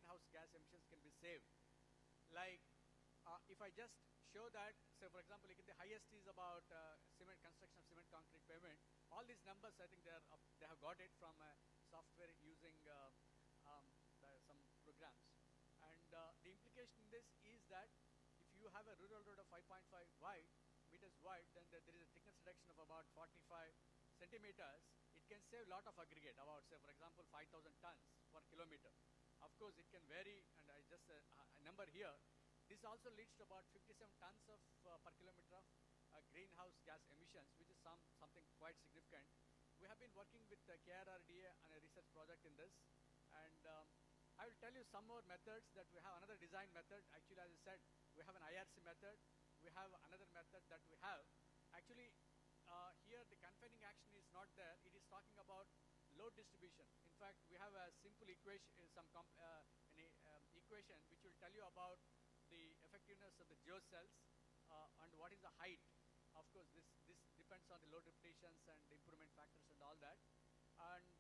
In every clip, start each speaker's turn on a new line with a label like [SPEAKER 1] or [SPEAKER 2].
[SPEAKER 1] greenhouse gas emissions can be saved. Like, if I just show that, say for example, the highest is about cement construction of cement concrete pavement. All these numbers, I think they have got it from software using some programs. And the implication in this is that if you have a rural road of 5.5 meters wide, then there is a thickness reduction of about 45 centimeters. It can save a lot of aggregate, about, say for example, 5,000 tons per kilometer. Of course, it can vary, and I just a number here. This also leads to about 57 tons of per kilometer of greenhouse gas emissions, which is something quite significant. We have been working with KRRDA on a research project in this, and I will tell you some more methods that we have. Another design method, actually, as I said, we have an IRC method. We have another method that we have. Actually, here the confining action is not there. It is talking about load distribution. In fact, we have a simple equation, equation which will tell you about the effectiveness of the geocells and what is the height. Of course, this depends on the load repetitions and improvement factors and all that. And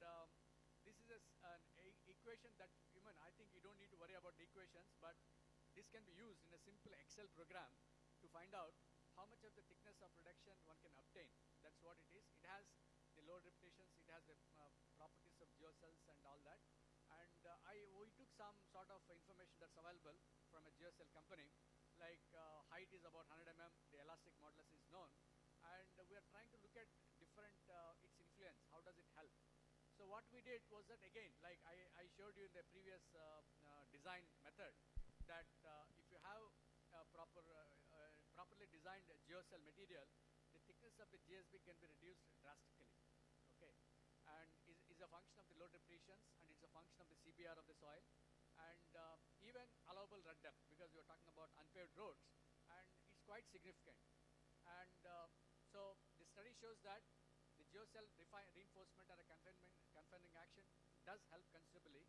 [SPEAKER 1] this is an equation that, I think you don't need to worry about the equations, but this can be used in a simple Excel program to find out how much of the thickness of reduction one can obtain. That's what it is. It has the load repetitions, it has the properties of geocells and all that. And we took some sort of information that's available from a geocell company, like height is about 100 mm, the elastic modulus is known, and we are trying to look at different, its influence, how does it help. So what we did was that, again, like I showed you in the previous design method, that if you have a properly designed geocell material, the thickness of the GSB can be reduced drastically, okay? And is a function of the load repetitions, and it's a function of the CPR of the soil, and even allowable rut depth, because we are talking about unpaved roads, and it's quite significant. And so the study shows that the geocell reinforcement or a confining action does help considerably.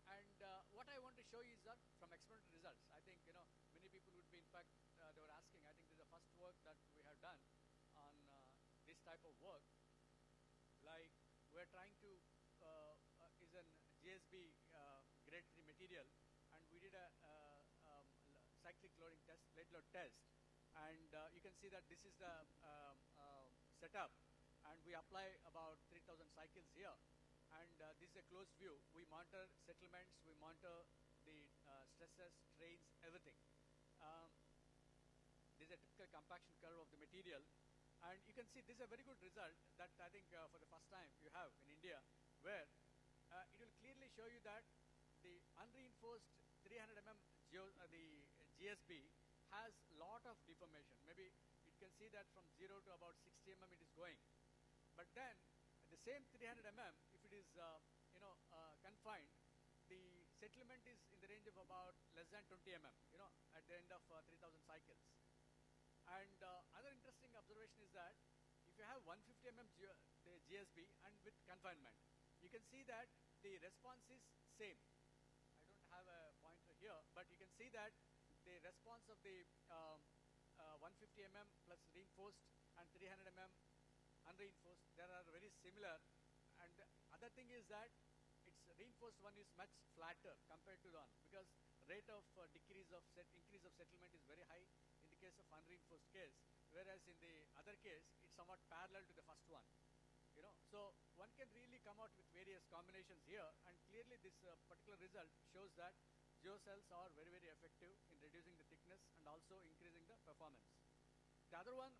[SPEAKER 1] And what I want to show you is that from experimental results, I think, many people would be, in fact, they were asking, I think this is the first work that we have done on this type of work. Like, we're trying to, is an GSB grade 3 material, and we did a cyclic loading test, plate load test. And you can see that this is the setup, and we apply about 3,000 cycles here. And this is a closed view. We monitor settlements, we monitor the stresses, strains, everything. This is a typical compaction curve of the material. And you can see this is a very good result that I think for the first time you have in India, where it will clearly show you that the unreinforced 300 mm the GSB has lot of deformation. Maybe you can see that from 0 to about 60 mm it is going. But then the same 300 mm, if it is confined, the settlement is in the range of about less than 20 mm, at the end of 3,000 cycles. And other interesting observation is that if you have 150 mm the GSB and with confinement, you can see that the response is same. I don't have a pointer here, but you can see that the response of the 150 mm plus reinforced and 300 mm unreinforced, they are very similar. And the other thing is that its reinforced one is much flatter compared to the one, because rate of increase of settlement is very high in the case of unreinforced case, whereas in the other case it's somewhat parallel to the first one. So one can really come out with various combinations here, and clearly this particular result shows that geocells are very, very effective in reducing the thickness and also increasing the performance. The other one,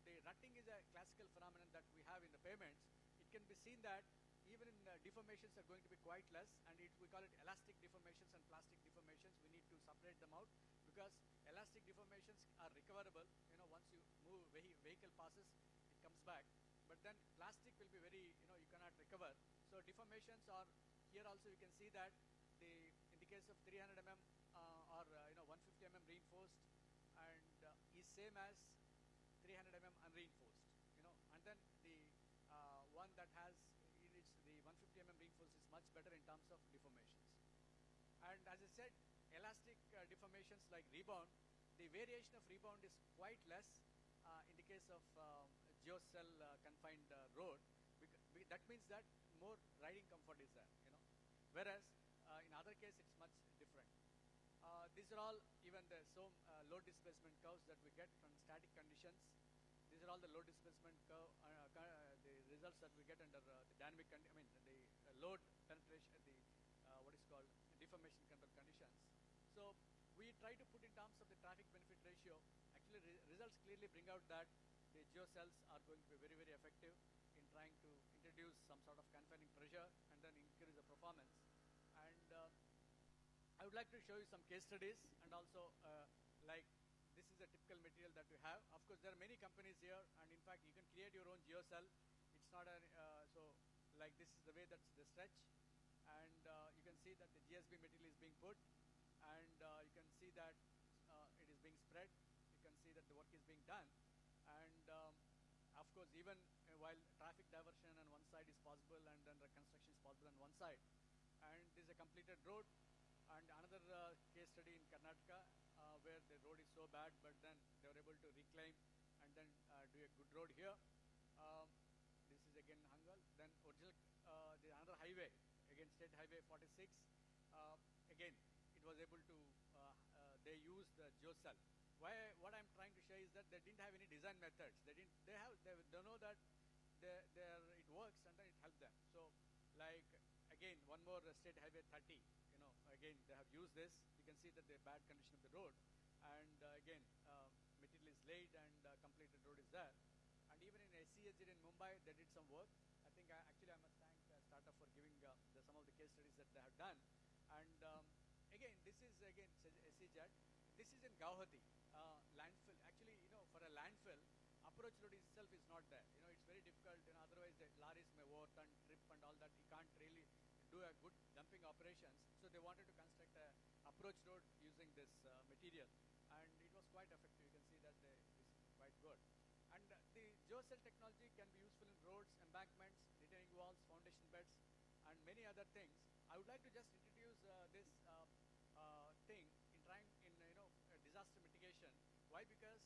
[SPEAKER 1] the rutting is a classical phenomenon that we have in the pavements. It can be seen that even in deformations are going to be quite less, and we call it elastic deformations and plastic deformations. We need to separate them out, because elastic deformations are recoverable. Once you move, vehicle passes, it comes back. But then plastic will be very, you cannot recover. So deformations are, here also you can see that in the case of 300 mm or 150 mm reinforced, and is same as 300 mm unreinforced, and then the one that has the 150 mm reinforced is much better in terms of deformations. And as I said, elastic deformations like rebound, the variation of rebound is quite less in the case of geocell confined road. That means that more riding comfort is there, whereas in other case it's much these are all even the load displacement curves that we get from static conditions. These are all the load displacement curve, the results that we get under the dynamic, the load penetration, the what is called deformation control conditions. So we try to put in terms of the traffic benefit ratio. Actually, results clearly bring out that the geocells are going to be very, very effective in trying to introduce some sort of confining pressure and then increase the performance. And I would like to show you some case studies, and also like this is a typical material that we have. Of course, there are many companies here, and in fact, you can create your own geocell. It's not a, like this is the way that's the stretch, and you can see that the GSB material is being put, and you can see that it is being spread. You can see that the work is being done, and of course, even while traffic diversion on one side is possible, and then reconstruction is possible on one side, and this is a completed road. And another case study in Karnataka where the road is so bad, but then they were able to reclaim and then do a good road here. This is again Hangal. Then original, the another highway, again State Highway 46. Again, it was able to, they used the geocell. What I'm trying to show is that they didn't have any design methods. They know that it works, and then it helped them. So, like again, one more State Highway 30. Again, they have used this. You can see that the bad condition of the road, and again, material is laid, and completed road is there. And even in SCSG in Mumbai, they did some work. I think I must thank Startup for giving some of the case studies that they have done. And again, this is again SCZ. This is in Guwahati landfill. Actually, for a landfill, approach road itself is not there. It's very difficult. Otherwise the lorries may overturn, trip, and all that. You can't really do a good dumping operations. So they wanted to construct a approach road using this material, and it was quite effective. You can see that this is quite good. And the geocell technology can be useful in roads, embankments, retaining walls, foundation beds, and many other things. I would like to just introduce this thing in trying in disaster mitigation. Why? Because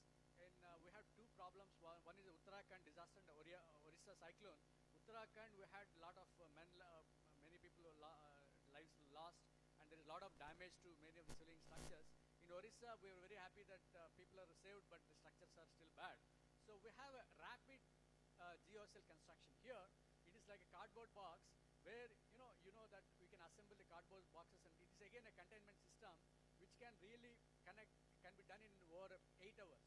[SPEAKER 1] we have two problems. One is the Uttarakhand disaster and Orissa cyclone. Uttarakhand, we had a lot of many people lives lost, and there is a lot of damage to many of the civilian structures. In Orissa, we are very happy that people are saved, but the structures are still bad. So we have a rapid geocell construction here. It is like a cardboard box where you know that we can assemble the cardboard boxes, and it is again a containment system which can really can be done in over 8 hours.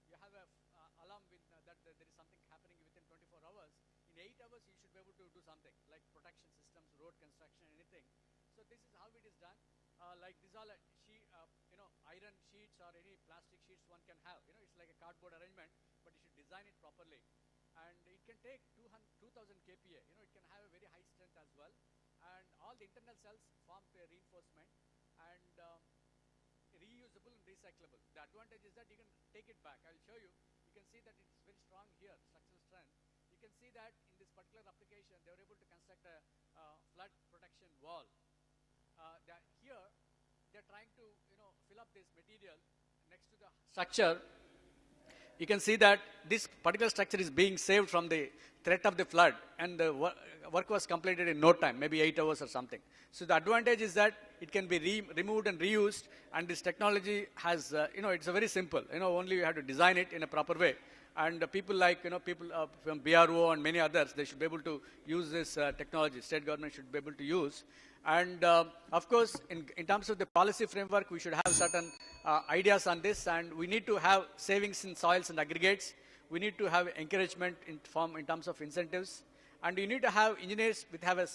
[SPEAKER 1] You have a alarm with that there is something happening within 24 hours. In 8 hours, you should be able to do something like protection systems, road construction, anything. So this is how it is done. Like these all iron sheets or any plastic sheets one can have. It's like a cardboard arrangement, but you should design it properly. And it can take 2000 kPa. It can have a very high strength as well. And all the internal cells form a reinforcement, and reusable and recyclable. The advantage is that you can take it back. I'll show you. You can see that it's very strong here, structural strength. You can see that in this particular application, they were able to construct a flood protection wall. Here, they're trying to fill up this material next to the structure. You can see that this particular structure is being saved from the threat of the flood, and the work was completed in no time, maybe 8 hours or something. So the advantage is that it can be removed and reused, and this technology has, it's very simple. Only you have to design it in a proper way. And people like, people from BRO and many others, they should be able to use this technology. State government should be able to use. And of course, in terms of the policy framework, we should have certain ideas on this, and we need to have savings in soils and aggregates. We need to have encouragement in terms of incentives. And you need to have engineers have a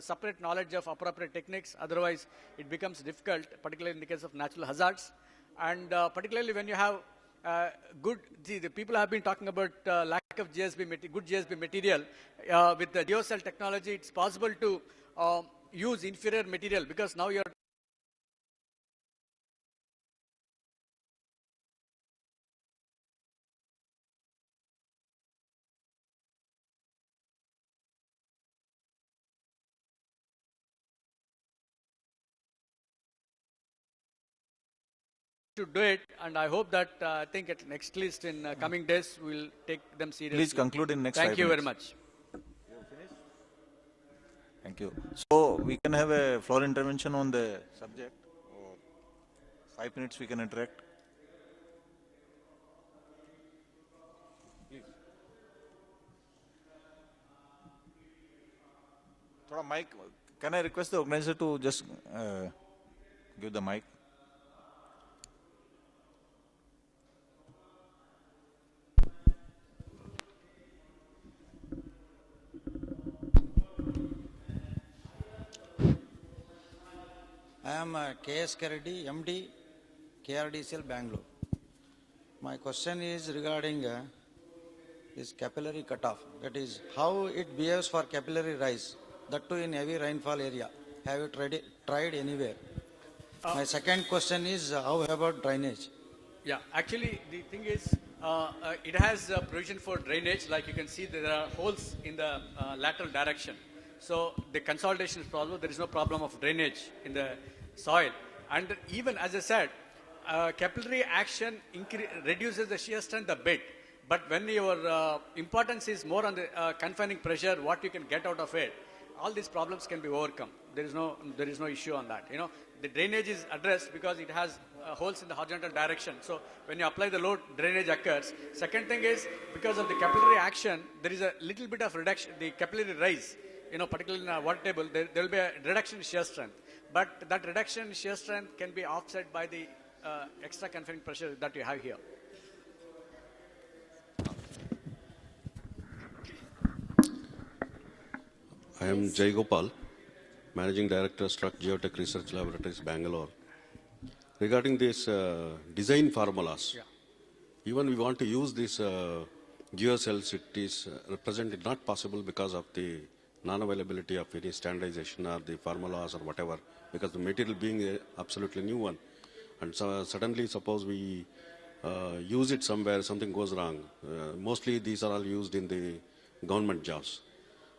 [SPEAKER 1] separate knowledge of appropriate techniques. Otherwise, it becomes difficult, particularly in the case of natural hazards. And particularly when you have the people have been talking about lack of good GSB material. With the geocell technology, it's possible to use inferior material, because now you're to do it, and I hope that I think at next list in coming days we'll take them seriously.
[SPEAKER 2] Please conclude in next 5
[SPEAKER 1] minutes. Thank you very much.
[SPEAKER 2] Thank you. So we can have a floor intervention on the subject. Or 5 minutes we can interact. Thoda mic. Can I request the organizer to just give the mic?
[SPEAKER 3] I am K.S. Reddy, MD, KRDCL Bangalore. My question is regarding this capillary cutoff. That is, how it behaves for capillary rise, that too in heavy rainfall area. Have you tried anywhere? My second question is, how about drainage?
[SPEAKER 1] Yeah, actually, the thing is, it has a provision for drainage. Like you can see, there are holes in the lateral direction. So the consolidation is possible. There is no problem of drainage in the soil. And even as I said, capillary action reduces the shear strength a bit. But when your importance is more on the confining pressure, what you can get out of it, all these problems can be overcome. There is no issue on that. You know, the drainage is addressed because it has holes in the horizontal direction. So when you apply the load, drainage occurs. Second thing is, because of the capillary action, there is a little bit of reduction, the capillary rise, you know, particularly in a water table, there will be a reduction in shear strength. But that reduction in shear strength can be offset by the extra confining pressure that you have here.
[SPEAKER 4] I am Jai Gopal, Managing Director, Struck Geotech Research Laboratories, Bangalore. Regarding these design formulas, even we want to use these geocells, it is represented not possible because of the non-availability of any standardization or the formulas or whatever, because the material being a absolutely new one. And so suddenly, suppose we use it somewhere, something goes wrong. Mostly these are all used in the government jobs.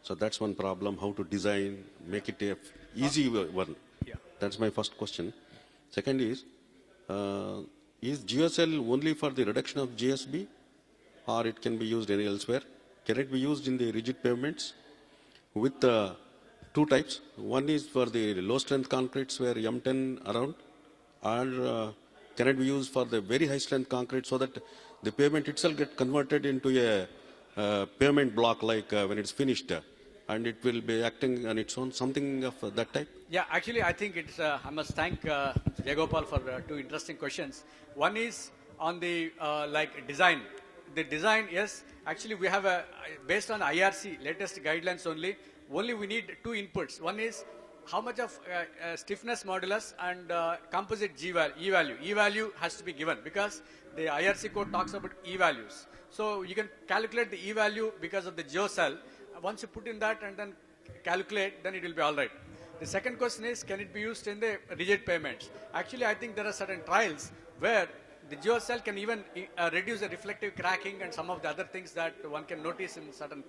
[SPEAKER 4] So that's one problem, how to design, make it a easy one.
[SPEAKER 1] Yeah.
[SPEAKER 4] That's my first question. Second is geocell only for the reduction of GSB, or it can be used any elsewhere? Can it be used in the rigid pavements? With two types. One is for the low strength concretes where M10 around, or can it be used for the very high strength concrete so that the pavement itself get converted into a pavement block like when it's finished, and it will be acting on its own, something of that type?
[SPEAKER 1] Yeah, actually, I think it's, I must thank Jagopal for two interesting questions. One is on the like design. The design, yes, actually we have based on IRC latest guidelines only we need two inputs. One is how much of stiffness modulus and composite E value. E value has to be given because the IRC code talks about E values. So you can calculate the E value because of the geocell. Once you put in that and then calculate, then it will be all right. The second question is, can it be used in the rigid pavements? Actually, I think there are certain trials where the geocell can even reduce the reflective cracking and some of the other things that one can notice in certain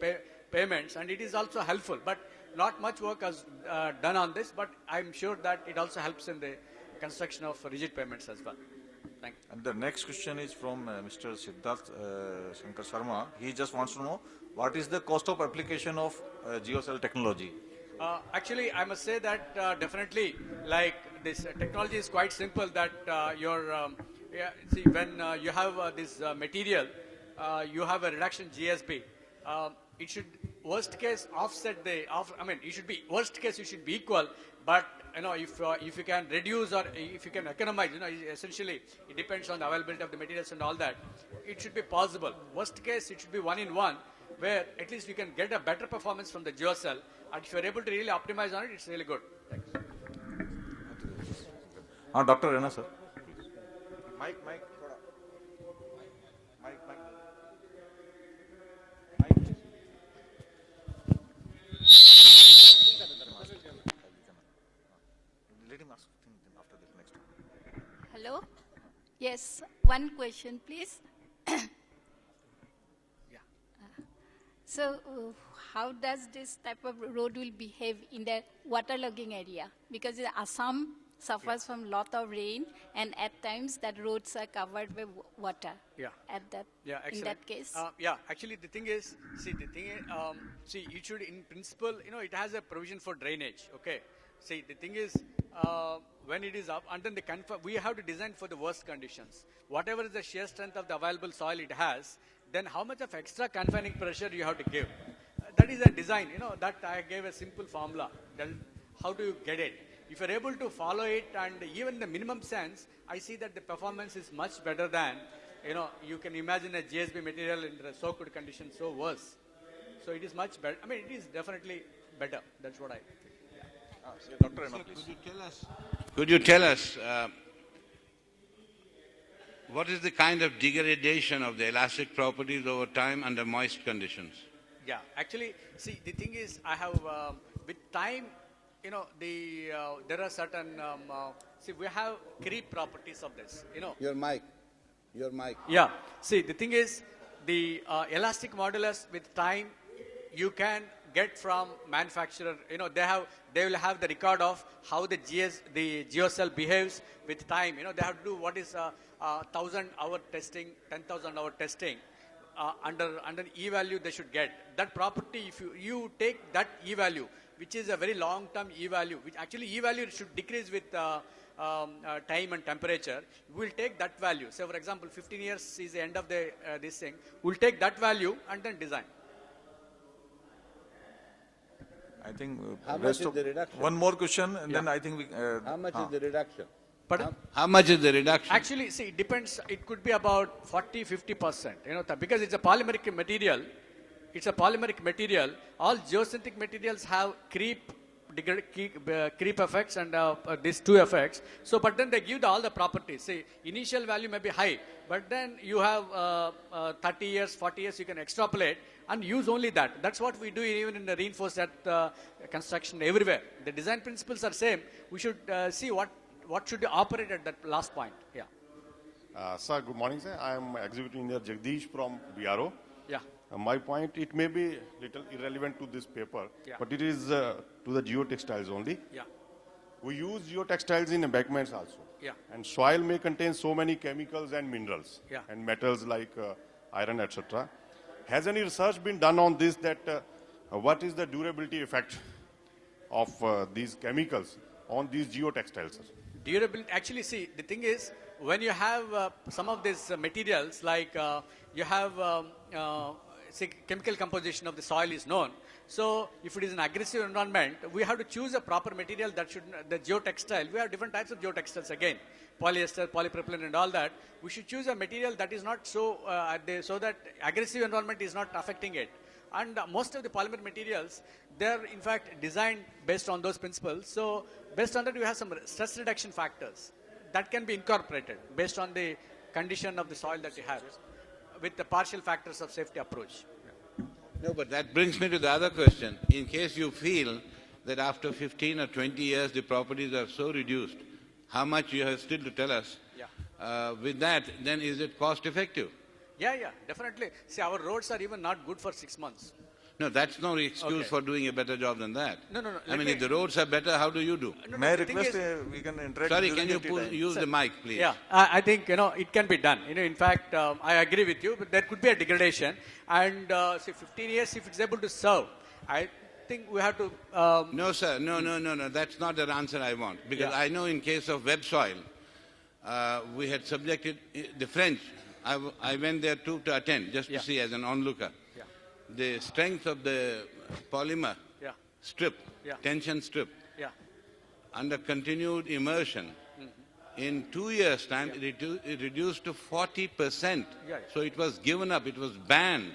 [SPEAKER 1] pavements, and it is also helpful. But not much work has done on this, but I'm sure that it also helps in the construction of rigid pavements as well. Thank you.
[SPEAKER 2] And the next question is from Mr. Siddharth Shankar Sharma. He just wants to know what is the cost of application of geocell technology?
[SPEAKER 1] Actually, I must say that definitely, like this technology is quite simple. That see, when you have this material, you have a reduction GSB. It should worst case offset the. It should be worst case. It should be equal. But you know, if you can reduce or if you can economize, you know, essentially it depends on the availability of the materials and all that. It should be possible. Worst case, it should be 1-in-1, where at least we can get a better performance from the geocell. And if you are able to really optimize on it, it's really good. Thanks.
[SPEAKER 2] Dr. Rana, sir. Mic. Let him ask after the next one.
[SPEAKER 5] Hello? Yes, one question, please. So, how does this type of road will behave in the waterlogging area? Because Assam suffers from lot of rain, and at times that roads are covered with water.
[SPEAKER 1] Yeah.
[SPEAKER 5] In that case.
[SPEAKER 1] Actually, the thing is, it should, in principle, you know, it has a provision for drainage. Okay. See, the thing is, when it is up, and then we have to design for the worst conditions. Whatever is the shear strength of the available soil it has, then how much of extra confining pressure you have to give. That is a design, that I gave a simple formula. Then how do you get it? If you're able to follow it and even the minimum sense, I see that the performance is much better than, you can imagine a GSB material in the soaked condition so worse. So it is much better. I mean, it is definitely better. That's what I think.
[SPEAKER 2] Dr. Enoch,
[SPEAKER 6] Could you tell us what is the kind of degradation of the elastic properties over time under moist conditions?
[SPEAKER 1] Yeah, actually, see, the thing is, I have, with time, there are certain, we have creep properties of this,
[SPEAKER 6] Your mic.
[SPEAKER 1] Yeah, see, the thing is, the elastic modulus with time, you can get from manufacturer, they will have the record of how the geocell behaves with time. They have to do what is 1,000-hour testing, 10,000-hour testing. Under E value they should get. That property, if you take that E value, which is a very long-term E value, which actually E value should decrease with time and temperature, we will take that value. So for example, 15 years is the end of this thing. We'll take that value and then design.
[SPEAKER 2] I think
[SPEAKER 6] How much
[SPEAKER 2] rest
[SPEAKER 6] is
[SPEAKER 2] of
[SPEAKER 6] the reduction?
[SPEAKER 2] one more question, and then I think we.
[SPEAKER 6] How much is the reduction?
[SPEAKER 1] Pardon?
[SPEAKER 6] How much is the reduction?
[SPEAKER 1] Actually, see, it depends. It could be about 40-50%. Because it's a polymeric material. It's a polymeric material. All geosynthetic materials have creep effects and these two effects. So, but then they give all the properties. See, initial value may be high, but then you have 30 years, 40 years, you can extrapolate and use only that. That's what we do even in the reinforced construction everywhere. The design principles are same. We should see what should operate at that last point. Yeah.
[SPEAKER 7] Sir, good morning, sir. I am Executive Engineer Jagdish from BRO.
[SPEAKER 1] Yeah.
[SPEAKER 7] My point, it may be little irrelevant to this paper,
[SPEAKER 1] Yeah.
[SPEAKER 7] but it is to the geotextiles only.
[SPEAKER 1] Yeah.
[SPEAKER 7] We use geotextiles in embankments also.
[SPEAKER 1] Yeah.
[SPEAKER 7] And soil may contain so many chemicals and minerals
[SPEAKER 1] Yeah.
[SPEAKER 7] and metals like iron, etc. Has any research been done on this, that what is the durability effect of these chemicals on these geotextiles, sir?
[SPEAKER 1] Durability, actually, see, the thing is, when you have some of these materials, like you have, say, chemical composition of the soil is known. So, if it is an aggressive environment, we have to choose a proper material that should, the geotextile, we have different types of geotextiles again, polyester, polypropylene and all that. We should choose a material that is not so, so that aggressive environment is not affecting it. And most of the polymer materials, they're in fact designed based on those principles. So, based on that, we have some stress reduction factors that can be incorporated based on the condition of the soil that you have with the partial factors of safety approach.
[SPEAKER 6] No, but that brings me to the other question. In case you feel that after 15 or 20 years the properties are so reduced, how much you have still to tell us?
[SPEAKER 1] Yeah.
[SPEAKER 6] With that, then is it cost effective?
[SPEAKER 1] Yeah, definitely. See, our roads are even not good for 6 months.
[SPEAKER 6] No, that's no excuse
[SPEAKER 1] Okay.
[SPEAKER 6] for doing a better job than that.
[SPEAKER 1] No.
[SPEAKER 6] I mean, if the roads are better, how do you do?
[SPEAKER 2] May I
[SPEAKER 1] the thing
[SPEAKER 2] request
[SPEAKER 1] is-
[SPEAKER 2] we can interact
[SPEAKER 6] Sorry,
[SPEAKER 2] during
[SPEAKER 6] can you
[SPEAKER 2] the tea time.
[SPEAKER 6] use the mic, please?
[SPEAKER 1] Yeah, I think, it can be done. In fact, I agree with you, but there could be a degradation. And, say, 15 years, if it's able to serve, I think we have to...
[SPEAKER 6] No, sir. No. That's not the answer I want. Because
[SPEAKER 1] Yeah.
[SPEAKER 6] I know in case of web soil, we had subjected the French. I went there to attend, just to
[SPEAKER 1] Yeah.
[SPEAKER 6] see as an onlooker.
[SPEAKER 1] Yeah.
[SPEAKER 6] The strength of the polymer
[SPEAKER 1] Yeah.
[SPEAKER 6] strip,
[SPEAKER 1] Yeah.
[SPEAKER 6] tension strip,
[SPEAKER 1] Yeah.
[SPEAKER 6] under continued immersion, in 2 years' time, it reduced to 40%.
[SPEAKER 1] Yeah.
[SPEAKER 6] So it was given up, it was banned.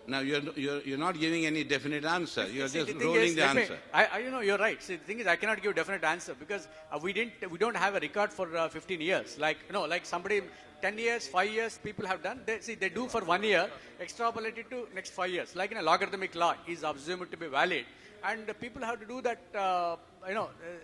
[SPEAKER 6] Now you're not giving any definite answer. You're
[SPEAKER 1] See,
[SPEAKER 6] just
[SPEAKER 1] the thing
[SPEAKER 6] rolling
[SPEAKER 1] is,
[SPEAKER 6] the
[SPEAKER 1] let me-
[SPEAKER 6] answer.
[SPEAKER 1] you're right. See, the thing is, I cannot give a definite answer because we don't have a record for 15 years. Like, like somebody 10 years, 5 years, people have done. They do for 1 year, extrapolate it to next 5 years. Like in a logarithmic law is assumed to be valid. And people have to do that,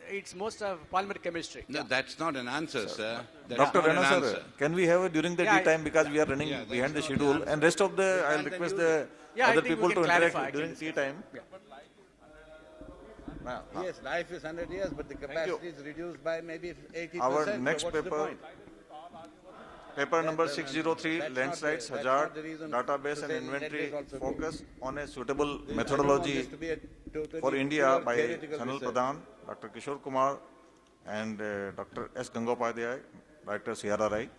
[SPEAKER 1] it's most of polymeric chemistry.
[SPEAKER 6] No, that's not an answer, sir. That's
[SPEAKER 2] Dr.
[SPEAKER 6] not an
[SPEAKER 2] Rana, sir,
[SPEAKER 6] answer.
[SPEAKER 2] can we have it during the
[SPEAKER 1] Yeah,
[SPEAKER 2] tea time because we are running
[SPEAKER 6] Yeah,
[SPEAKER 2] behind the
[SPEAKER 6] that's not
[SPEAKER 2] schedule,
[SPEAKER 6] the
[SPEAKER 2] and rest of the I'll
[SPEAKER 6] can't
[SPEAKER 2] request
[SPEAKER 6] use
[SPEAKER 2] the
[SPEAKER 1] Yeah, I
[SPEAKER 2] other
[SPEAKER 1] think we
[SPEAKER 2] people
[SPEAKER 1] can
[SPEAKER 2] to
[SPEAKER 1] clarify,
[SPEAKER 2] interact during tea time.
[SPEAKER 6] Yes, life is 100 years, but the
[SPEAKER 2] capacity
[SPEAKER 6] is reduced by maybe 80%.
[SPEAKER 2] Our next paper, paper number 603, landslides, hazard, database and inventory focus on a suitable methodology for India by Sanal Pradhan, Dr. Kishore Kumar and Dr. S. Gangopadhyay, Director CRRI.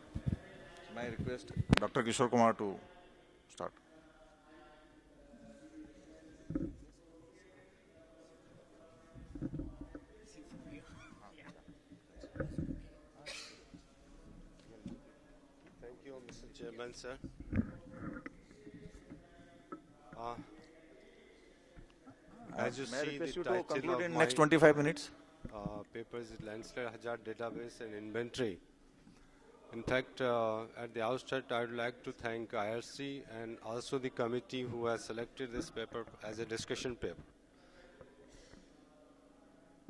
[SPEAKER 2] May I request Dr. Kishore Kumar to start.
[SPEAKER 8] Thank you, Mr. Chairman, sir. As you
[SPEAKER 2] May I
[SPEAKER 8] see,
[SPEAKER 2] request
[SPEAKER 8] the
[SPEAKER 2] you to
[SPEAKER 8] title
[SPEAKER 2] conclude
[SPEAKER 8] of
[SPEAKER 2] in
[SPEAKER 8] my
[SPEAKER 2] next 25 minutes?
[SPEAKER 8] paper is Landslide Hazard Database and Inventory. In fact, at the outset, I would like to thank IRC and also the committee who has selected this paper as a discussion paper.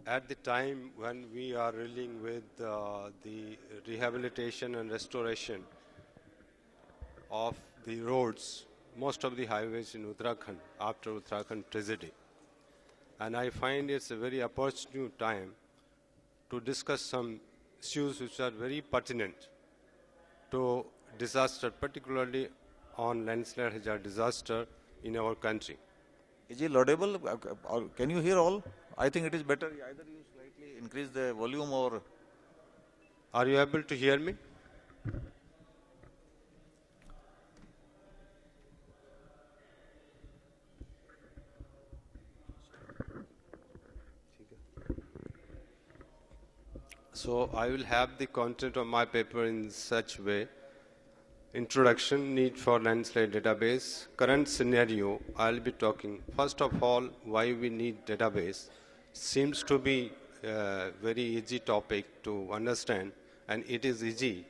[SPEAKER 8] At the time when we are dealing with the rehabilitation and restoration of the roads, most of the highways in Uttarakhand after Uttarakhand tragedy. And I find it's a very opportune time to discuss some issues which are very pertinent to disaster, particularly on landslide hazard disaster in our country.
[SPEAKER 2] Is it laudable? Or can you hear all? I think it is better either you slightly increase the volume or...
[SPEAKER 8] Are you able to hear me? So I will have the content of my paper in such way. Introduction, need for landslide database, current scenario. I'll be talking first of all why we need database. Seems to be a very easy topic to understand, and it is easy,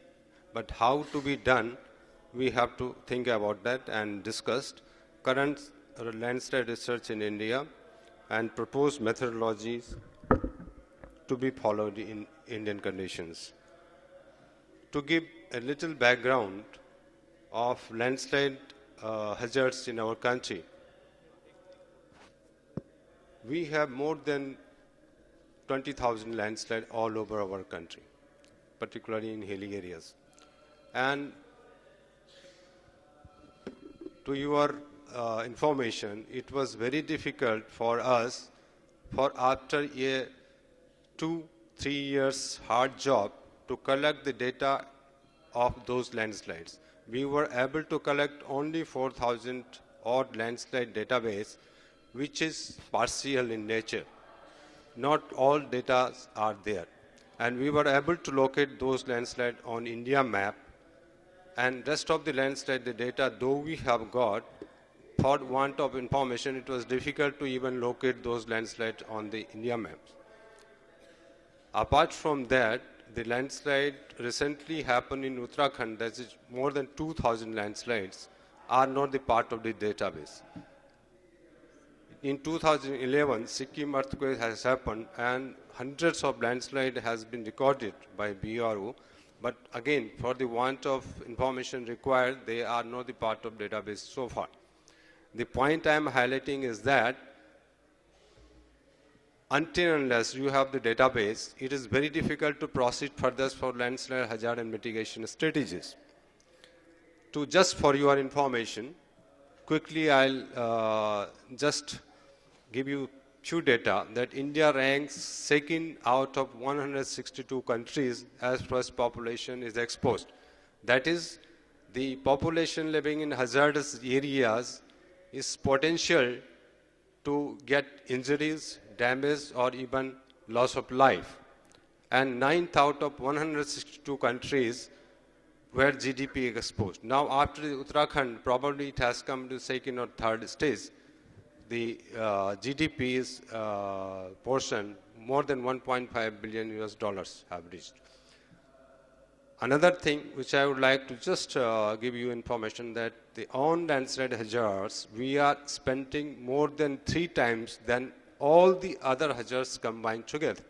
[SPEAKER 8] but how to be done, we have to think about that and discuss current landslide research in India and proposed methodologies to be followed in Indian conditions. To give a little background of landslide hazards in our country, we have more than 20,000 landslides all over our country, particularly in hilly areas. And to your information, it was very difficult for us, for after a 2-3 years hard job, to collect the data of those landslides. We were able to collect only 4,000 odd landslide database, which is partial in nature. Not all data are there. And we were able to locate those landslides on India map, and rest of the landslide, the data, though we have got, for want of information, it was difficult to even locate those landslides on the India maps. Apart from that, the landslide recently happened in Uttarakhand, that is more than 2,000 landslides, are not the part of the database. In 2011, Sikkim earthquake has happened and hundreds of landslides has been recorded by BRO, but again, for the want of information required, they are not the part of database so far. The point I am highlighting is that until unless you have the database, it is very difficult to proceed further for landslide hazard and mitigation strategies. To just for your information, quickly I'll just give you few data that India ranks second out of 162 countries as far as population is exposed. That is, the population living in hazardous areas is potential to get injuries, damage, or even loss of life. And 9th out of 162 countries where GDP is exposed. Now after Uttarakhand, probably it has come to second or third stage. The GDP's portion, more than 1.5 billion US dollars have reached. Another thing which I would like to just give you information that the on landslide hazards, we are spending more than 3 times than all the other hazards combined together.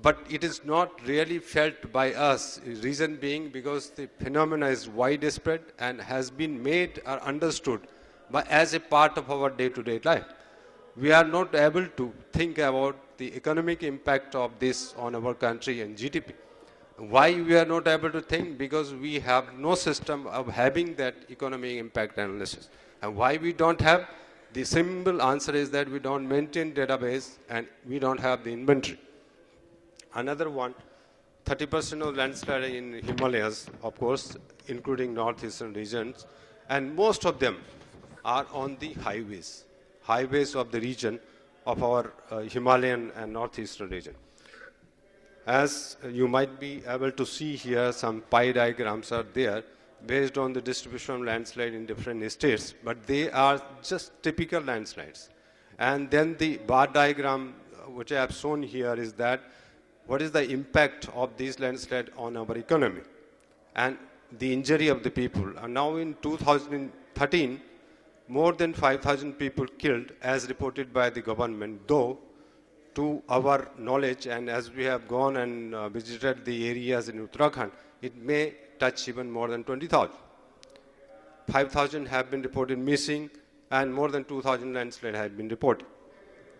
[SPEAKER 8] But it is not really felt by us, reason being because the phenomena is widespread and has been made or understood as a part of our day-to-day life. We are not able to think about the economic impact of this on our country and GDP. Why we are not able to think? Because we have no system of having that economic impact analysis. And why we don't have? The simple answer is that we don't maintain database and we don't have the inventory. Another one, 30% of landslide in Himalayas, of course, including northeastern regions, and most of them are on the highways of the region of our Himalayan and northeastern region. As you might be able to see here, some pie diagrams are there based on the distribution of landslide in different states, but they are just typical landslides. And then the bar diagram which I have shown here is that what is the impact of these landslides on our economy and the injury of the people. And now in 2013, more than 5,000 people killed as reported by the government, though to our knowledge and as we have gone and visited the areas in Uttarakhand, it may touch even more than 20,000. 5,000 have been reported missing and more than 2,000 landslides have been reported.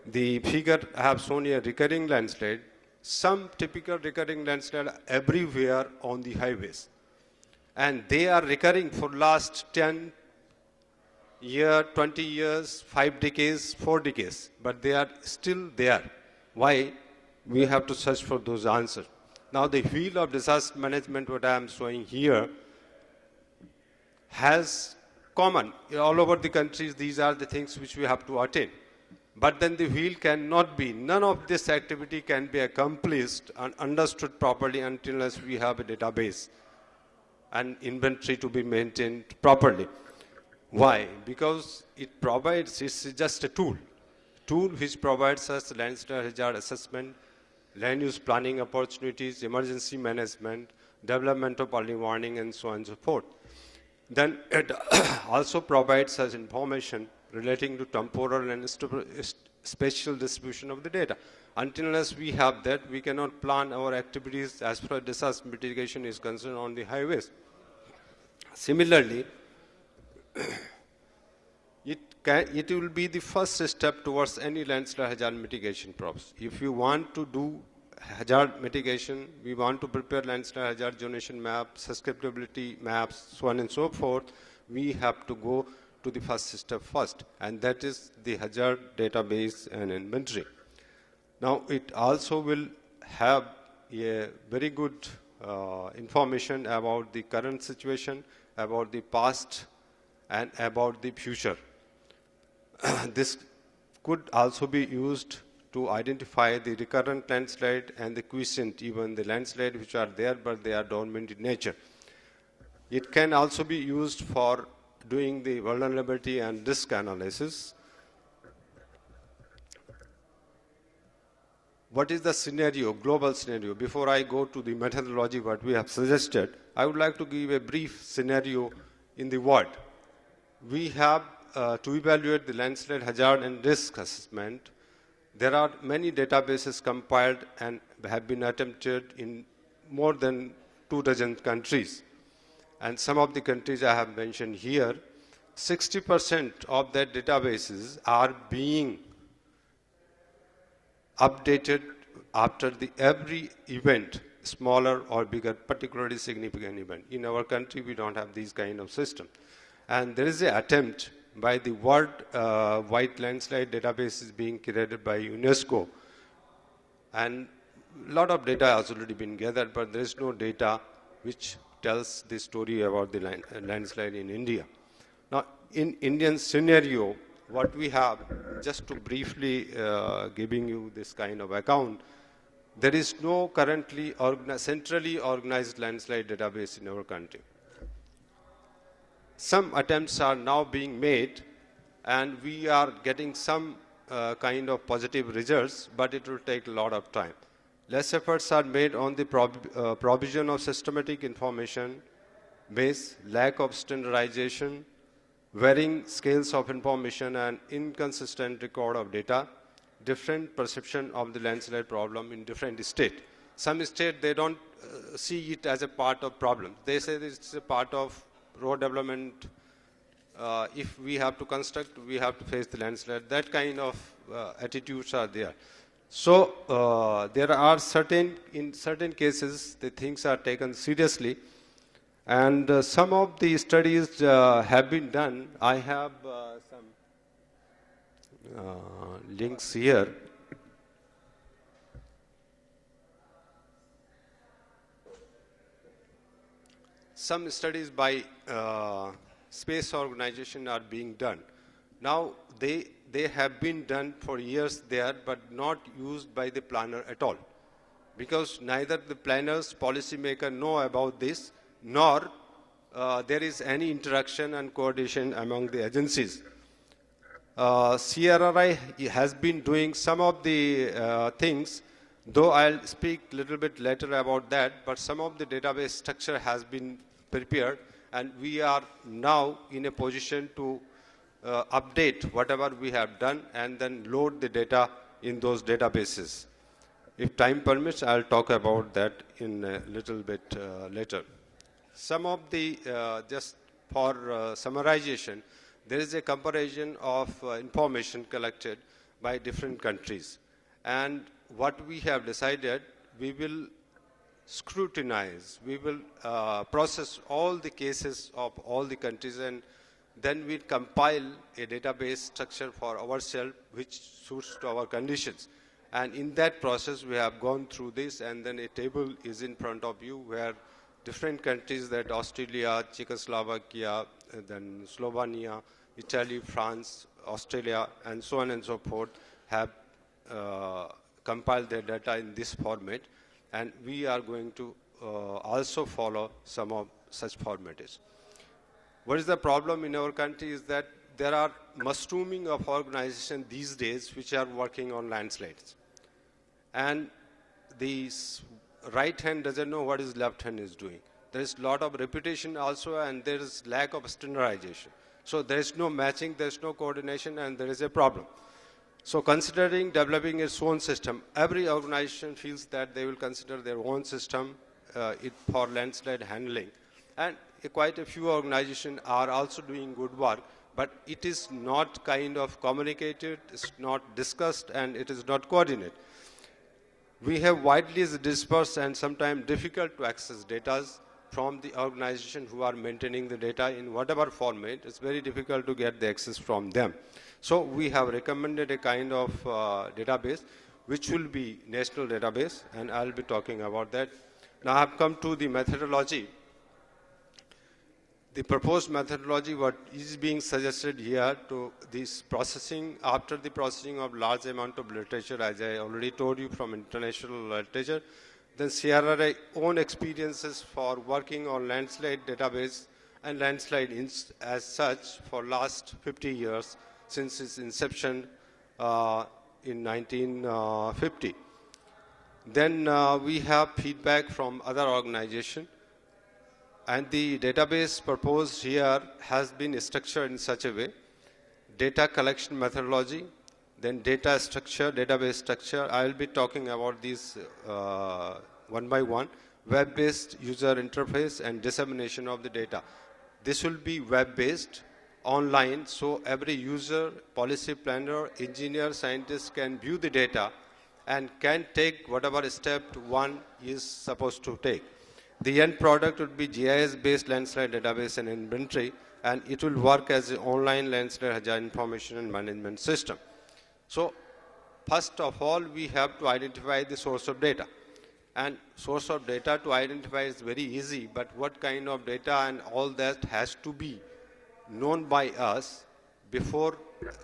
[SPEAKER 8] The figure I have shown here, recurring landslide, some typical recurring landslide everywhere on the highways. And they are recurring for last 10 years, 20 years, 5 decades, 4 decades, but they are still there. Why? We have to search for those answers. Now the wheel of disaster management, what I am showing here, has common. All over the countries, these are the things which we have to attain. But then the wheel cannot be, none of this activity can be accomplished and understood properly unless we have a database and inventory to be maintained properly. Why? Because it provides, it's just a tool which provides us landslide hazard assessment, land use planning opportunities, emergency management, development of early warning, and so on and so forth. Then it also provides us information relating to temporal and spatial distribution of the data. Unless we have that, we cannot plan our activities as far as disaster mitigation is concerned on the highways. Similarly, it will be the first step towards any landslide hazard mitigation process. If you want to do hazard mitigation, we want to prepare landslide hazard zonation maps, susceptibility maps, so on and so forth, we have to go to the first step first, and that is the hazard database and inventory. Now, it also will have a very good information about the current situation, about the past, and about the future. This could also be used to identify the recurrent landslide and the quiescent, even the landslide which are there but they are dormant in nature. It can also be used for doing the vulnerability and risk analysis. What is the scenario, global scenario? Before I go to the methodology what we have suggested, I would like to give a brief scenario in the world. We have to evaluate the landslide hazard and risk assessment. There are many databases compiled and have been attempted in more than 24 countries. And some of the countries I have mentioned here, 60% of their databases are being updated after every event, smaller or bigger, particularly significant event. In our country, we don't have these kind of system. And there is an attempt by the world-wide landslide databases being created by UNESCO. And a lot of data has already been gathered, but there is no data which tells the story about the landslide in India. Now, in Indian scenario, what we have, just to briefly giving you this kind of account, there is no currently centrally organized landslide database in our country. Some attempts are now being made, and we are getting some kind of positive results, but it will take a lot of time. Less efforts are made on the provision of systematic information base, lack of standardization, varying scales of information and inconsistent record of data, different perception of the landslide problem in different states. Some states, they don't see it as a part of problem. They say it's a part of road development. If we have to construct, we have to face the landslide. That kind of attitudes are there. So there are in certain cases, the things are taken seriously. And some of the studies have been done. I have some links here. Some studies by space organization are being done. Now, they have been done for years there, but not used by the planner at all. Because neither the planners, policymaker know about this, nor there is any interaction and coordination among the agencies. CRRI has been doing some of the things, though I'll speak a little bit later about that, but some of the database structure has been prepared, and we are now in a position to update whatever we have done and then load the data in those databases. If time permits, I'll talk about that in a little bit later. Some of the, just for summarization, there is a comparison of information collected by different countries. And what we have decided, we will scrutinize, we will process all the cases of all the countries, and then we compile a database structure for ourselves which suits to our conditions. And in that process, we have gone through this, and then a table is in front of you where different countries, that Australia, Czechoslovakia, then Slovenia, Italy, France, Australia, and so on and so forth, have compiled their data in this format. And we are going to also follow some of such formats. What is the problem in our country is that there are mushrooming of organizations these days which are working on landslides. And the right hand doesn't know what his left hand is doing. There is a lot of repetition also, and there is lack of standardization. So there is no matching, there is no coordination, and there is a problem. So considering developing its own system, every organization feels that they will consider their own system for landslide handling. And quite a few organizations are also doing good work, but it is not kind of communicated, it's not discussed, and it is not coordinated. We have widely dispersed and sometimes difficult to access data from the organization who are maintaining the data in whatever format. It's very difficult to get the access from them. So we have recommended a kind of database which will be national database, and I'll be talking about that. Now I have come to the methodology. The proposed methodology, what is being suggested here to this processing, after the processing of large amount of literature, as I already told you from international literature, then CRRI own experiences for working on landslide database and landslide as such for last 50 years since its inception in 1950. Then we have feedback from other organizations. And the database proposed here has been structured in such a way: data collection methodology, then data structure, database structure. I will be talking about these one by one. Web-based user interface and dissemination of the data. This will be web-based, online, so every user, policy planner, engineer, scientist can view the data and can take whatever step one is supposed to take. The end product would be GIS-based landslide database and inventory, and it will work as an online landslide hazard information and management system. So, first of all, we have to identify the source of data. And source of data to identify is very easy, but what kind of data and all that has to be known by us before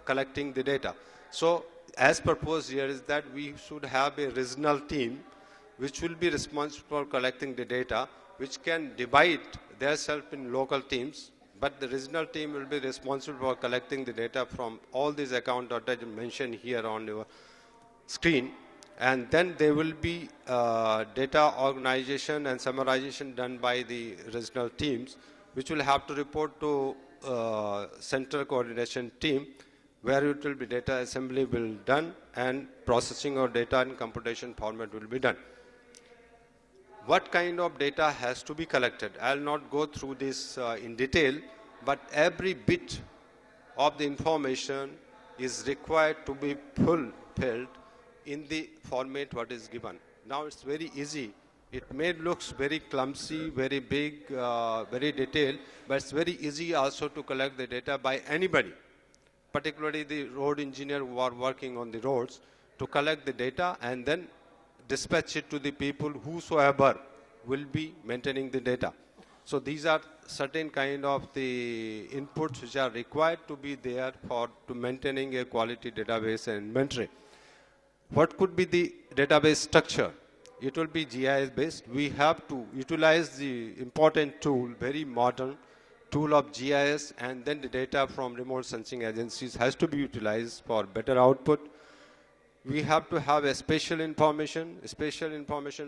[SPEAKER 8] collecting the data. So, as proposed here is that we should have a regional team which will be responsible for collecting the data, which can divide themselves in local teams, but the regional team will be responsible for collecting the data from all these account data mentioned here on your screen. And then there will be data organization and summarization done by the regional teams, which will have to report to central coordination team, where it will be data assembly will be done and processing of data in computation format will be done. What kind of data has to be collected? I'll not go through this in detail, but every bit of the information is required to be fulfilled in the format what is given. Now it's very easy. It may look very clumsy, very big, very detailed, but it's very easy also to collect the data by anybody. particularly the road engineer who are working on the roads, to collect the data and then dispatch it to the people whosoever will be maintaining the data. So these are certain kind of the inputs which are required to be there for to maintaining a quality database and inventory. What could be the database structure? It will be GIS based. We have to utilize the important tool, very modern tool of GIS, and then the data from remote sensing agencies has to be utilized for better output. We have to have a spatial information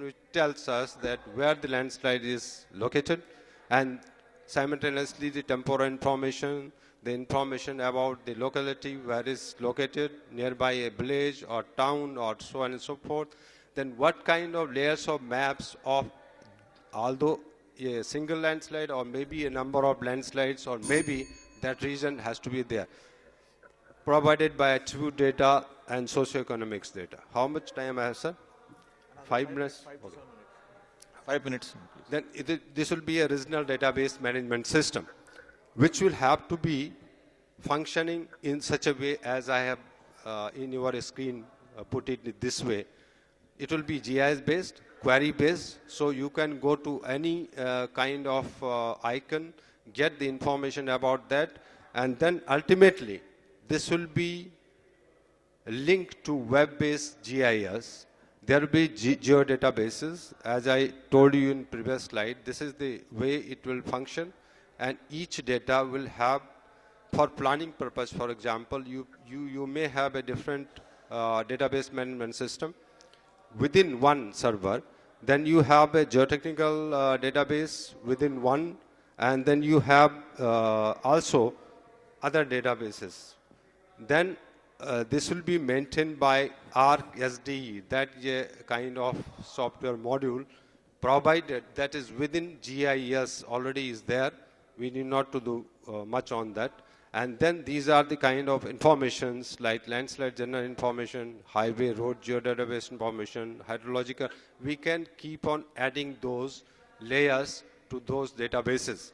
[SPEAKER 8] which tells us that where the landslide is located, and simultaneously the temporal information, the information about the locality where it is located, nearby a village or town or so on and so forth. Then what kind of layers of maps of, although a single landslide or maybe a number of landslides or maybe that region has to be there, provided by attribute data and socioeconomics data. How much time I have, sir? 5 minutes?
[SPEAKER 2] 5 minutes.
[SPEAKER 8] Then this will be a regional database management system, which will have to be functioning in such a way as I have in your screen put it this way. It will be GIS based, query based, so you can go to any kind of icon, get the information about that, and then ultimately this will be linked to web-based GIS. There will be geodatabases. As I told you in previous slide, this is the way it will function, and each data will have, for planning purpose, for example, you may have a different database management system within one server. Then you have a geotechnical database within one, and then you have also other databases. Then this will be maintained by ArcSDE, that is a kind of software module provided that is within GIS already is there. We need not to do much on that. And then these are the kind of informations like landslide general information, highway, road geodatabase information, hydrological. We can keep on adding those layers to those databases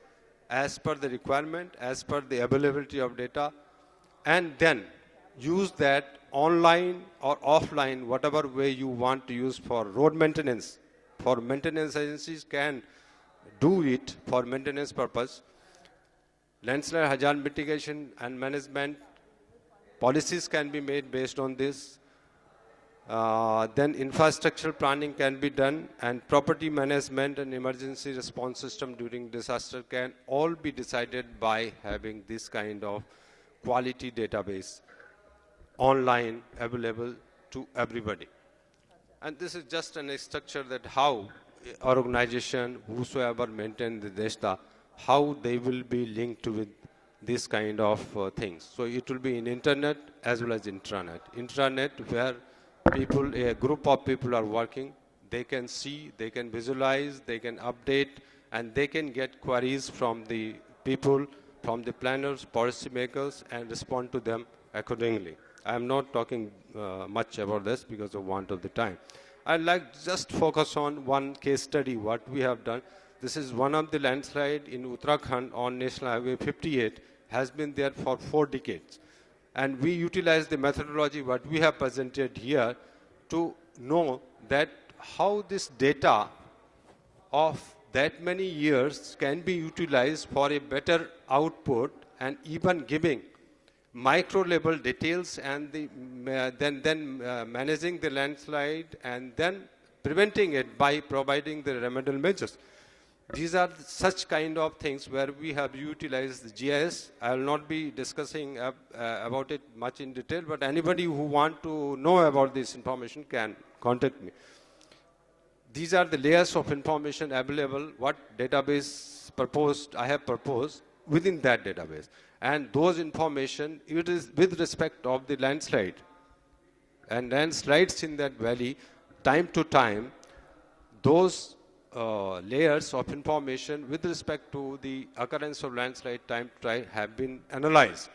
[SPEAKER 8] as per the requirement, as per the availability of data, and then use that online or offline, whatever way you want to use for road maintenance. For maintenance agencies can do it for maintenance purpose. Landslide hazard mitigation and management policies can be made based on this. Then infrastructural planning can be done, and property management and emergency response system during disaster can all be decided by having this kind of quality database online available to everybody. And this is just a structure that how our organization, whosoever maintain the data, how they will be linked with this kind of things. So it will be in internet as well as intranet. Intranet where people, a group of people are working, they can see, they can visualize, they can update, and they can get queries from the people, from the planners, policymakers, and respond to them accordingly. I am not talking much about this because of want of the time. I'd like to just focus on one case study, what we have done. This is one of the landslide in Uttarakhand on National Highway 58, has been there for 4 decades. And we utilize the methodology what we have presented here to know that how this data of that many years can be utilized for a better output, and even giving micro level details, and the, then managing the landslide and then preventing it by providing the remedial measures. These are such kind of things where we have utilized the GIS. I will not be discussing about it much in detail, but anybody who want to know about this information can contact me. These are the layers of information available, what database I have proposed within that database. And those information, it is with respect of the landslide. And landslides in that valley, time to time, those layers of information with respect to the occurrence of landslide time to time have been analyzed.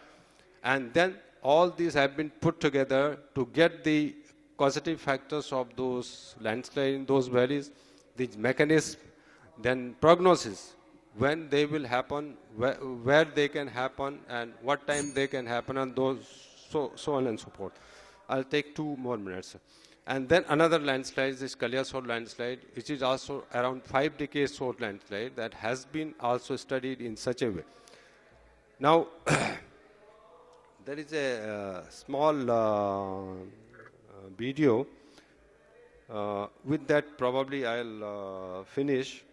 [SPEAKER 8] And then all these have been put together to get the causative factors of those landslide in those valleys, the mechanism, then prognosis, when they will happen, where they can happen, and what time they can happen, and those, so on and so forth. I'll take 2 more minutes. And then another landslide is Kaliasore landslide, which is also around 5 decades old landslide that has been also studied in such a way. Now, there is a small video. With that, probably I'll finish.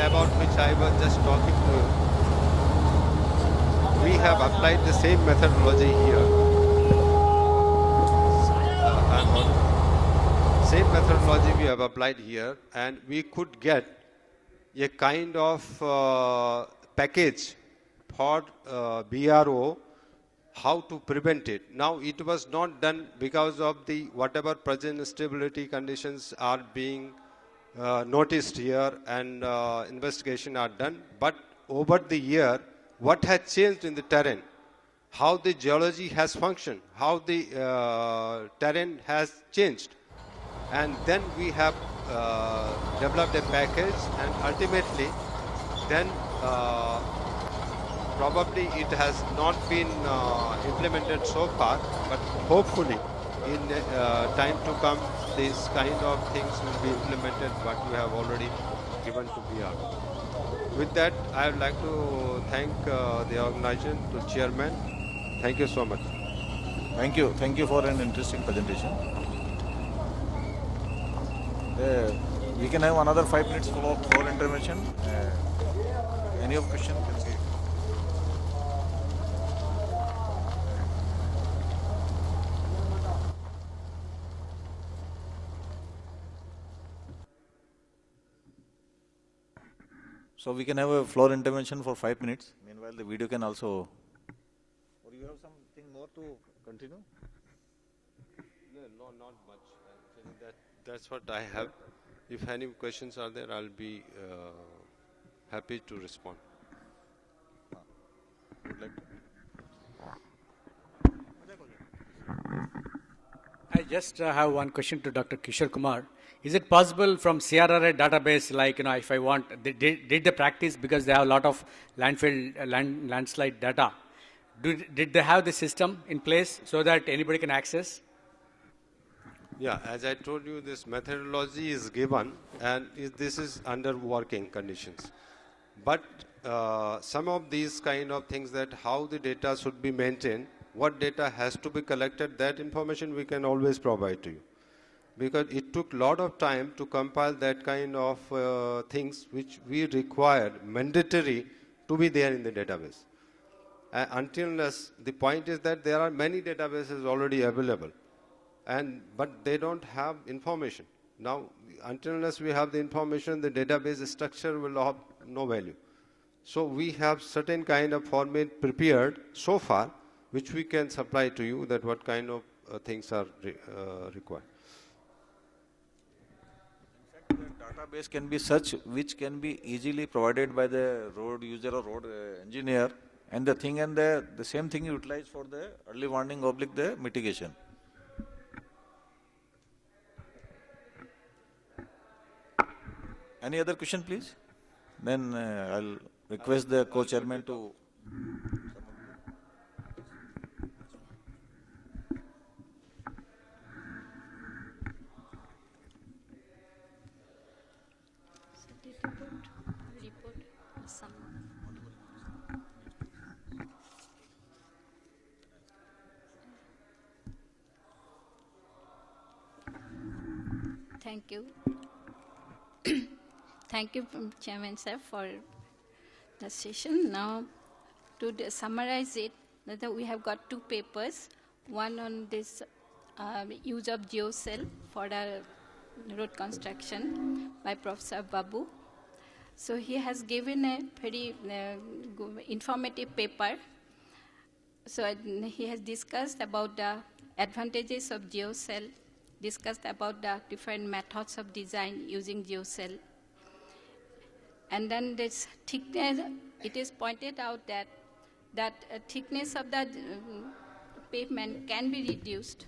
[SPEAKER 8] About which I was just talking to you. We have applied the same methodology here. Same methodology we have applied here, and we could get a kind of package for BRO, how to prevent it. Now, it was not done because of the whatever present stability conditions are being noticed here, and investigation are done. But over the year, what has changed in the terrain, how the geology has functioned, how the terrain has changed. And then we have developed a package, and ultimately then probably it has not been implemented so far, but hopefully in time to come, these kind of things will be implemented, what you have already given to BR. With that, I would like to thank the organization, the chairman. Thank you so much.
[SPEAKER 2] Thank you. Thank you for an interesting presentation. We can have another 5 minutes for intervention. Any of question? So we can have a floor intervention for 5 minutes. Meanwhile, the video can also. Or you have something more to continue?
[SPEAKER 8] No, not much. That's what I have. If any questions are there, I'll be happy to respond.
[SPEAKER 2] Would like
[SPEAKER 1] I just have one question to Dr. Kishore Kumar. Is it possible from CRRA database, like, if I want, did the practice, because they have a lot of landslide data, did they have the system in place so that anybody can access?
[SPEAKER 8] Yeah, as I told you, this methodology is given, and this is under working conditions. But some of these kind of things, that how the data should be maintained, what data has to be collected, that information we can always provide to you. Because it took a lot of time to compile that kind of things which we require mandatory to be there in the database. The point is that there are many databases already available, but they don't have information. Now, unless we have the information, the database structure will have no value. So we have certain kind of format prepared so far, which we can supply to you, that what kind of things are required.
[SPEAKER 2] database can be such which can be easily provided by the road user or road engineer, and the same thing utilized for the early warning / the mitigation. Any other question, please? Then I'll request the co-chairman to.
[SPEAKER 5] Thank you. Thank you, Chairman Sir, for the session. Now, to summarize it, we have got 2 papers. One on this use of geocell for the road construction by Professor Babu. So he has given a very informative paper. So he has discussed about the advantages of geocell, discussed about the different methods of design using geocell. And then this thickness, it is pointed out that thickness of the pavement can be reduced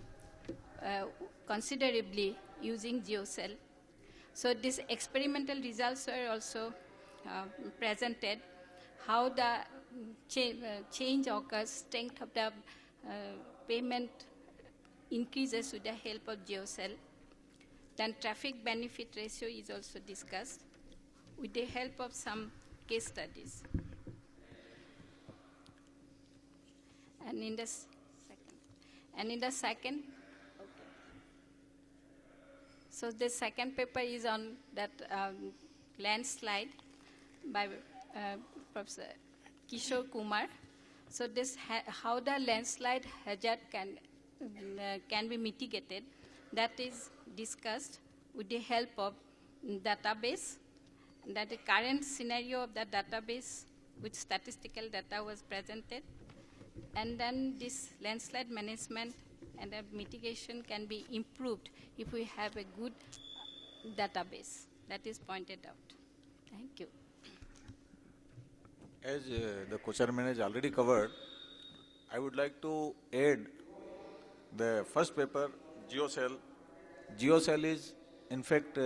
[SPEAKER 5] considerably using geocell. So these experimental results were also presented, how the change occurs, strength of the pavement increases with the help of geocell. Then traffic benefit ratio is also discussed with the help of some case studies. And in the second, so the second paper is on that landslide by Professor Kishore Kumar. So this how the landslide hazard can be mitigated, that is discussed with the help of database. That the current scenario of the database with statistical data was presented. And then this landslide management and the mitigation can be improved if we have a good database. That is pointed out. Thank you.
[SPEAKER 2] As the co-chairman has already covered, I would like to add the first paper, geocell. Geocell is, in fact,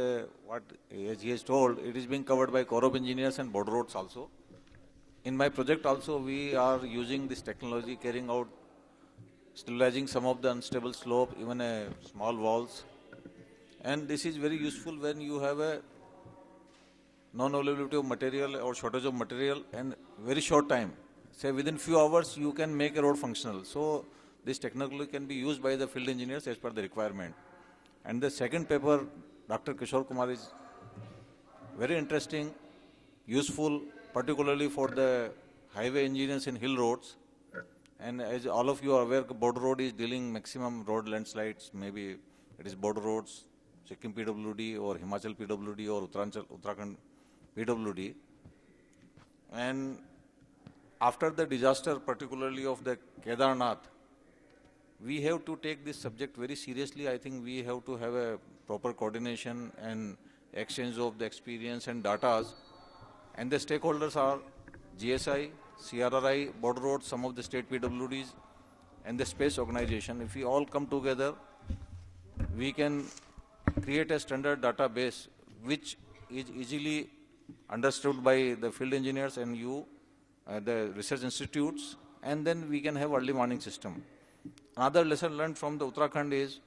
[SPEAKER 2] what as he has told, it is being covered by Corps of Engineers and Border Roads also. In my project also, we are using this technology, carrying out, stabilizing some of the unstable slope, even small walls. And this is very useful when you have a non-availability of material or shortage of material and very short time. Say within few hours, you can make a road functional. So this technology can be used by the field engineers as per the requirement. And the second paper, Dr. Kishore Kumar, is very interesting, useful, particularly for the highway engineers in hill roads. And as all of you are aware, border road is dealing maximum road landslides, maybe it is border roads, Sikkim PWD or Himachal PWD or Uttarakhand PWD. And after the disaster, particularly of the Kedarnath, we have to take this subject very seriously. I think we have to have a proper coordination and exchange of the experience and data. And the stakeholders are GSI, CRRI, Border Roads, some of the state PWDs, and the space organization. If we all come together, we can create a standard database which is easily understood by the field engineers and you, the research institutes, and then we can have early warning system. Another lesson learned from the Uttarakhand is,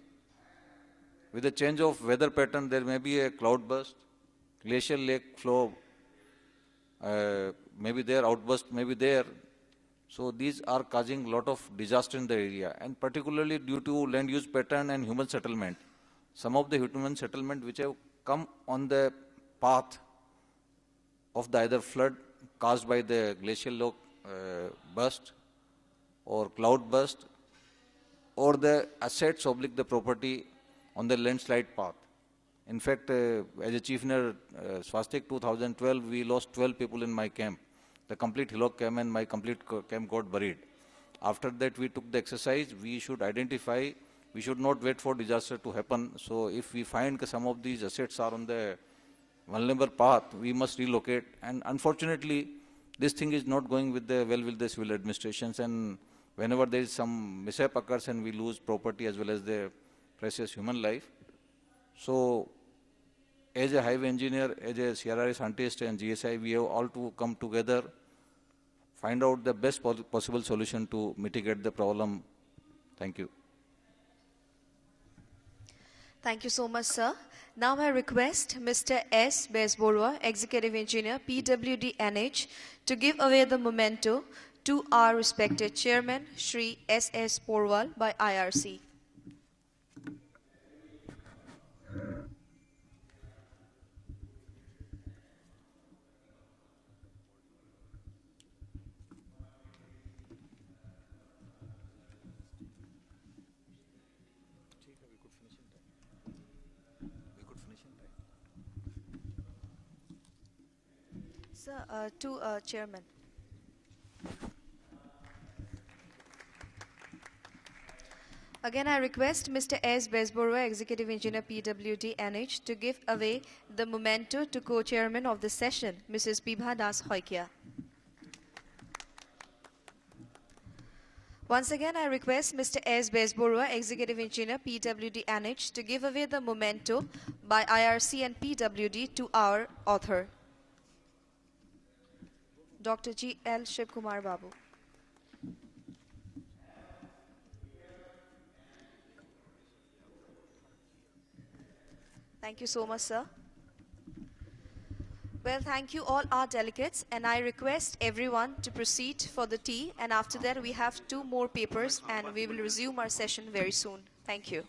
[SPEAKER 2] with the change of weather pattern, there may be a cloud burst, glacial lake flow, maybe there, outburst may be there. So these are causing a lot of disaster in the area, and particularly due to land use pattern and human settlement. Some of the human settlement which have come on the path of the either flood caused by the glacial lake burst or cloud burst, or the assets oblique the property on the landslide path. In fact, as a chief engineer, Swastik 2012, we lost 12 people in my camp. The complete hillock came and my complete camp got buried. After that, we took the exercise. We should identify, we should not wait for disaster to happen. So if we find that some of these assets are on the vulnerable path, we must relocate. And unfortunately, this thing is not going with the well with the civil administrations, and whenever there is some mishap occurs and we lose property as well as the precious human life. So as a highway engineer, as a CRRI scientist and GSI, we have all to come together, find out the best possible solution to mitigate the problem. Thank you.
[SPEAKER 9] Thank you so much, sir. Now I request Mr. S. Besborua, Executive Engineer, PWD NH, to give away the memento to our respected Chairman, Shri S.S. Porwal by IRC. Sir, to Chairman. Again, I request Mr. S. Besborua, Executive Engineer, PWD NH, to give away the memento to co-chairman of the session, Mrs. Bibha Das Hoikia. Once again, I request Mr. S. Besborua, Executive Engineer, PWD NH, to give away the memento by IRC and PWD to our author, Dr. G. L. Shivkumar Babu. Thank you so much, sir. Well, thank you all our delegates, and I request everyone to proceed for the tea, and after that we have 2 more papers and we will resume our session very soon. Thank you.